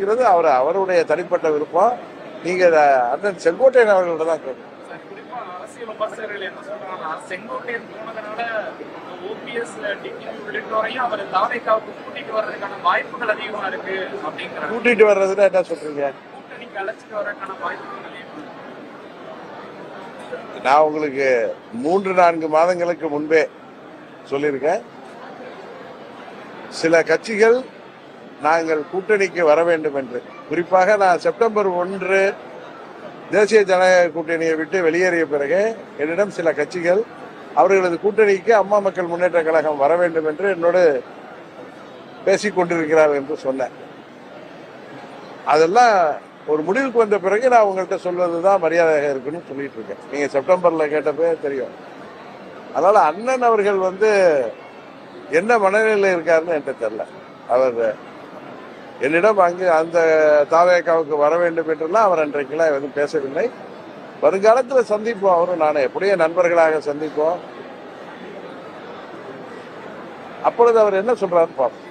அப்படிங்கிறது அவருடைய தனிப்பட்ட விருப்பம். நீங்க அண்ணன் செங்கோட்டையன் அவர்கள்ட்ட தான் கேட்கணும். அரசியல் விமர்சகர்கள் என்ன சொல்றாங்கன்னா, செங்கோட்டையன் போனதுனால ஓபிஎஸ் உள்ளிட்டோரையும் அவர் தாவேக்காவுக்கு கூட்டிட்டு வர்றதுக்கான வாய்ப்புகள் அதிகமா இருக்கு அப்படிங்கிறாங்க. கூட்டிட்டு வர்றதுன்னா என்ன சொல்றீங்க? கூட்டணிக்கு அழைச்சிட்டு வர்றதுக்கான வாய்ப்புகள் அதிகமா. நான் உங்களுக்கு 3-4 மாதங்களுக்கு முன்பே சொல்லியிருக்கேன். சில கட்சிகள் நாங்கள் கூட்டணிக்கு வர வேண்டும் என்று, குறிப்பாக நான் செப்டம்பர் 1 தேசிய ஜனநாயக கூட்டணியை விட்டு வெளியேறிய பிறகு என்னிடம் சில கட்சிகள் அவர்களது கூட்டணிக்கு அம்மா மக்கள் முன்னேற்ற கழகம் வர வேண்டும் என்று என்னோடு பேசிக் கொண்டிருக்கிறார்கள் என்று சொன்னேன். அதெல்லாம் ஒரு முடிவுக்கு வந்த பிறகு நான் உங்கள்கிட்ட சொல்வதுதான் மரியாதையாக இருக்குன்னு சொல்லிட்டு இருக்கேன். நீங்க செப்டம்பர்ல கேட்டப்பே தெரியும். அதனால அண்ணன் அவர்கள் என்ன மனநிலையில் இருக்காருன்னு எனக்கு தெரியல. அவர் என்னிடம் அங்கு அந்த தாவேக்காவுக்கு வர வேண்டும் என்றெல்லாம் அவர் அன்றைக்கெல்லாம் எதுவும் பேசவில்லை. வருங்காலத்தில் சந்திப்போம். அவரும் நானும் எப்படியே நண்பர்களாக சந்திப்போம். அப்பொழுது அவர் என்ன சொல்றாருன்னு பார்ப்போம்.